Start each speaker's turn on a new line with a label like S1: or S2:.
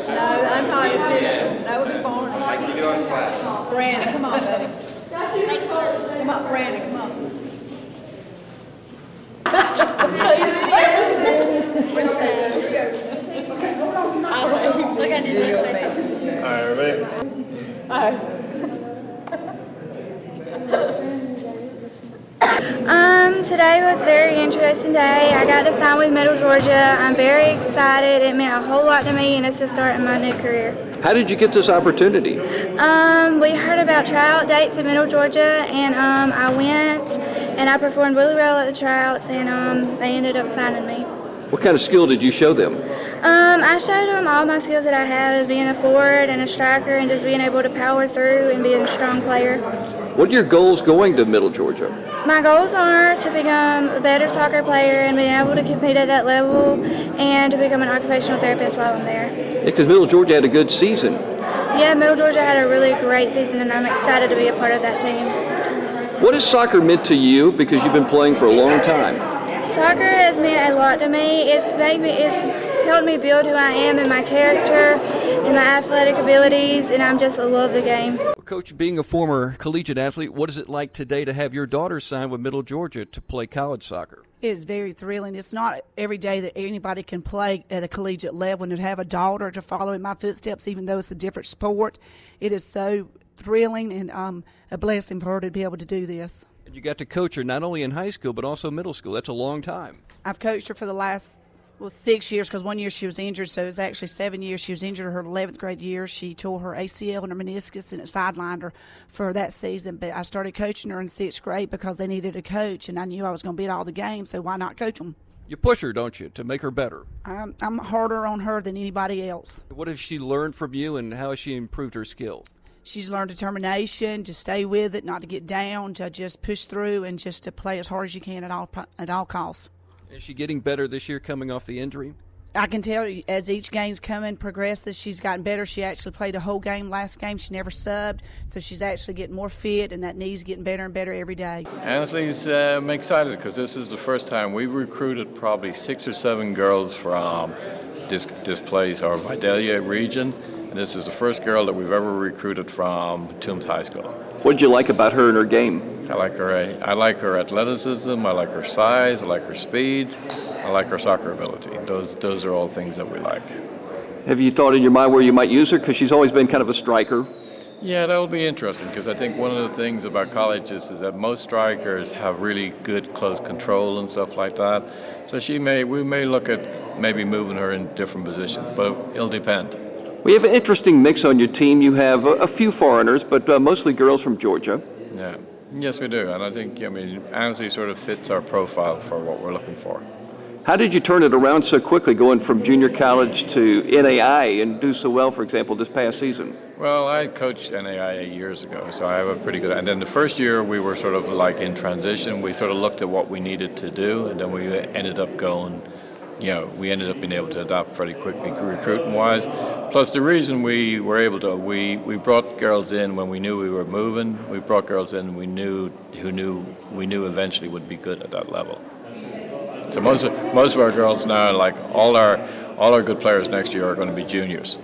S1: No, I'm not official. That would be boring. Brandon, come on, buddy. Come on, Brandon, come on. I'll tell you
S2: Where's that? Look, I did this myself.
S3: All right, ready?
S4: Today was a very interesting day. I got to sign with Middle Georgia. I'm very excited. It meant a whole lot to me, and it's the start of my new career.
S5: How did you get this opportunity?
S4: We heard about tryout dates in Middle Georgia, and I went, and I performed really well at the tryouts, and they ended up signing me.
S5: What kind of skill did you show them?
S4: I showed them all my skills that I have as being a forward and a striker, and just being able to power through and being a strong player.
S5: What are your goals going to Middle Georgia?
S4: My goals are to become a better soccer player and being able to compete at that level, and to become an occupational therapist while I'm there.
S5: Yeah, because Middle Georgia had a good season.
S4: Yeah, Middle Georgia had a really great season, and I'm excited to be a part of that team.
S5: What has soccer meant to you, because you've been playing for a long time?
S4: Soccer has meant a lot to me. It's helped me build who I am and my character and my athletic abilities, and I'm just love the game.
S5: Coach, being a former collegiate athlete, what is it like today to have your daughter sign with Middle Georgia to play college soccer?
S6: It is very thrilling. It's not every day that anybody can play at a collegiate level, and to have a daughter to follow in my footsteps, even though it's a different sport, it is so thrilling and a blessing for her to be able to do this.
S5: And you got to coach her not only in high school but also middle school. That's a long time.
S6: I've coached her for the last 6 years, because 1 year she was injured, so it was actually 7 years. She was injured her 11th grade year. She tore her ACL and her meniscus, and it sidelined her for that season. But I started coaching her in 6th grade because they needed a coach, and I knew I was going to be at all the games, so why not coach them?
S5: You push her, don't you, to make her better?
S6: I'm harder on her than anybody else.
S5: What has she learned from you, and how has she improved her skill?
S6: She's learned determination, to stay with it, not to get down, to just push through, and just to play as hard as you can at all costs.
S5: Is she getting better this year coming off the injury?
S6: I can tell you, as each game's progresses, she's gotten better. She actually played a whole game last game. She never subbed, so she's actually getting more fit, and that knee's getting better and better every day.
S3: Ansley's excited because this is the first time we've recruited probably 6 or 7 girls from this place, our Vidalia region, and this is the first girl that we've ever recruited from Toombs High School.
S5: What did you like about her and her game?
S3: I like her athleticism, I like her size, I like her speed, I like her soccer ability. Those are all things that we like.
S5: Have you thought in your mind where you might use her? Because she's always been kind of a striker.
S3: Yeah, that'll be interesting, because I think one of the things about college is that most strikers have really good close control and stuff like that. So we may look at maybe moving her in different positions, but it'll depend.
S5: We have an interesting mix on your team. You have a few foreigners, but mostly girls from Georgia.
S3: Yeah, yes we do, and I think Ansley sort of fits our profile for what we're looking for.
S5: How did you turn it around so quickly, going from junior college to NAI and do so well, for example, this past season?
S3: Well, I coached NAI 8 years ago, so I have a pretty good. And then the first year we were sort of like in transition. We sort of looked at what we needed to do, and then we ended up going. We ended up being able to adapt pretty quickly recruiting-wise. Plus, the reason we were able to, we brought girls in when we knew we were moving. We brought girls in we knew eventually would be good at that level. So most of our girls now, like all our good players next year, are going to be juniors.